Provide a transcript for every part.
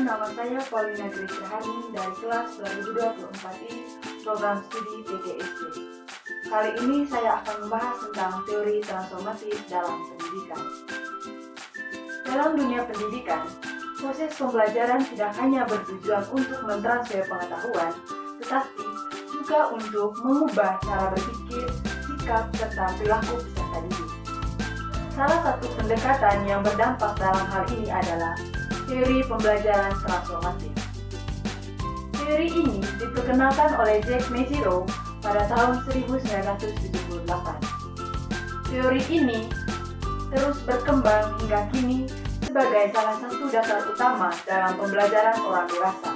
Perkenalkan, nama saya Paulina Grace Raharni dari kelas 2024I Program Studi PGSD. Kali ini saya akan membahas tentang teori transformatif dalam pendidikan. Dalam dunia pendidikan, proses pembelajaran tidak hanya bertujuan untuk mentransfer pengetahuan, tetapi juga untuk mengubah cara berpikir, sikap, serta perilaku peserta didik. Salah satu pendekatan yang berdampak dalam hal ini adalah teori pembelajaran transformatif. Teori ini diperkenalkan oleh Jack Mezirow pada tahun 1978. Teori ini terus berkembang hingga kini sebagai salah satu dasar utama dalam pembelajaran orang dewasa.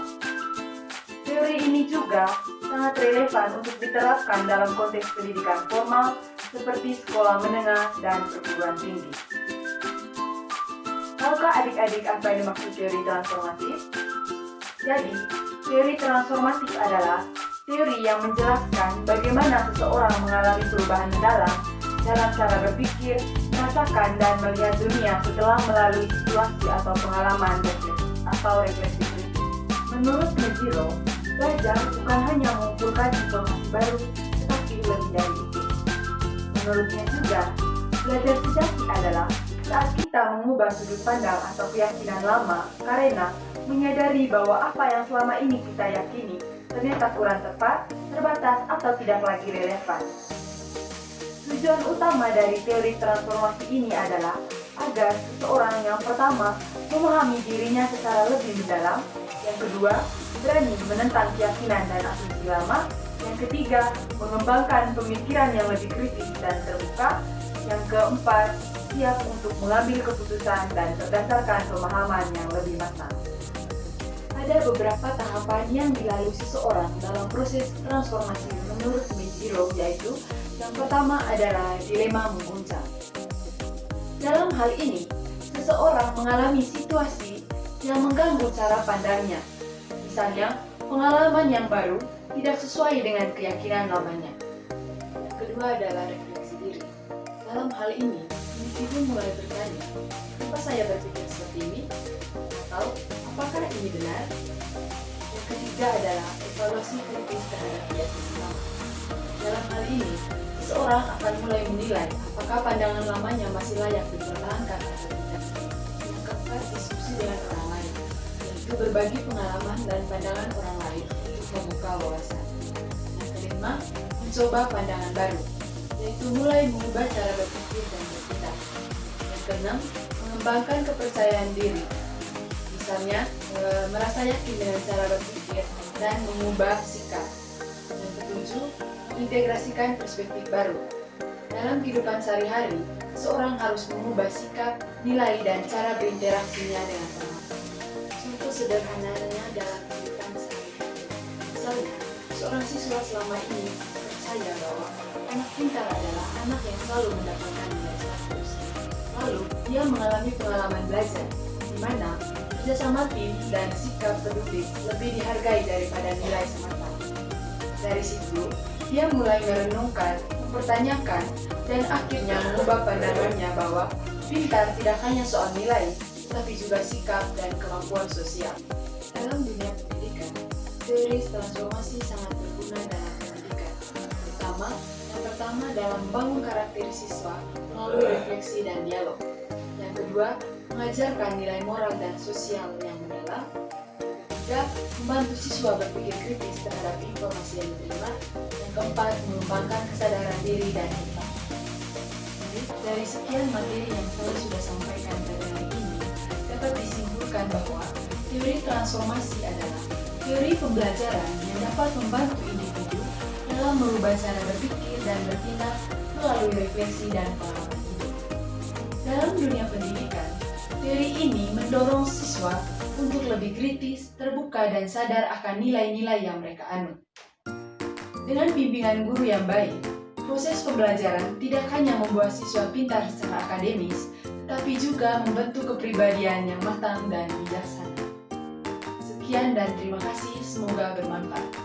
Teori ini juga sangat relevan untuk diterapkan dalam konteks pendidikan formal seperti sekolah menengah dan perguruan tinggi. Tahukah adik-adik apa yang dimaksud teori transformatif? Jadi, teori transformatif adalah teori yang menjelaskan bagaimana seseorang mengalami perubahan mendalam dalam cara berpikir, merasakan, dan melihat dunia setelah melalui situasi atau pengalaman refleksi kritis. Menurut Mezirow, belajar bukan hanya mengumpulkan informasi baru, tetapi lebih dari itu. Menurutnya juga, belajar sejati adalah saat kita mengubah sudut pandang atau keyakinan lama karena menyadari bahwa apa yang selama ini kita yakini ternyata kurang tepat, terbatas, atau tidak lagi relevan. Tujuan utama dari teori transformasi ini adalah agar seseorang yang pertama memahami dirinya secara lebih mendalam, yang kedua berani menentang keyakinan dan asumsi lama, yang ketiga mengembangkan pemikiran yang lebih kritis dan terbuka, yang keempat siap untuk mengambil keputusan dan berdasarkan pemahaman yang lebih matang. Ada beberapa tahapan yang dilalui seseorang dalam proses transformasi menurut Mezirow, yaitu yang pertama adalah dilema menguncang. Dalam hal ini, seseorang mengalami situasi yang mengganggu cara pandangnya. Misalnya, pengalaman yang baru tidak sesuai dengan keyakinan lamanya. Yang kedua adalah refleksi diri. Dalam hal ini, individu mulai bertanya, kenapa saya berpikir seperti ini? Atau, apakah ini benar? Yang ketiga adalah evaluasi kritis terhadap keyakinan lama. Dalam hal ini, seseorang akan mulai menilai apakah pandangan lamanya masih layak dipertahankan atau tidak. Yang keempat, diskusi dengan orang lain, yaitu berbagi pengalaman dan pandangan orang lain untuk membuka wawasan. Yang kelima, mencoba pandangan baru, yaitu mulai mengubah cara berpikir dan bertindak. Yang keenam, mengembangkan kepercayaan diri, misalnya merasa yakin dengan cara berpikir dan mengubah sikap. Yang ketujuh, mengintegrasikan perspektif baru. Dalam kehidupan sehari-hari, seorang harus mengubah sikap, nilai, dan cara berinteraksinya dengan orang. Contoh sederhananya dalam kehidupan sehari-hari. Misalnya, seorang siswa selama ini percaya bahwa anak pintar adalah anak yang selalu mendapatkan nilai 100. Lalu, dia mengalami pengalaman belajar, di mana kerjasama tim dan sikap pendidik lebih dihargai daripada nilai semata. Dari situ, dia mulai merenungkan, mempertanyakan, dan akhirnya mengubah pandangannya bahwa pintar tidak hanya soal nilai, tapi juga sikap dan kemampuan sosial. Dalam dunia pendidikan, teori transformasi sangat berguna dalam pendidikan, yang pertama dalam membangun karakter siswa melalui refleksi dan dialog. Yang kedua, mengajarkan nilai moral dan sosial yang mendalam. Ketiga, membantu siswa berpikir kritis terhadap informasi yang diterima. Yang keempat, mengembangkan kesadaran diri dan empati. Jadi, dari sekian materi yang saya sudah sampaikan pada hari ini, dapat disimpulkan bahwa teori transformasi adalah teori pembelajaran yang dapat membantu individu dalam merubah cara berpikir dan bertindak melalui refleksi dan pengalaman hidup. Dalam dunia pendidikan, teori ini mendorong siswa untuk lebih kritis, terbuka, dan sadar akan nilai-nilai yang mereka anut. Dengan bimbingan guru yang baik, proses pembelajaran tidak hanya membuat siswa pintar secara akademis, tetapi juga membentuk kepribadian yang matang dan bijaksana. Sekian dan terima kasih, semoga bermanfaat.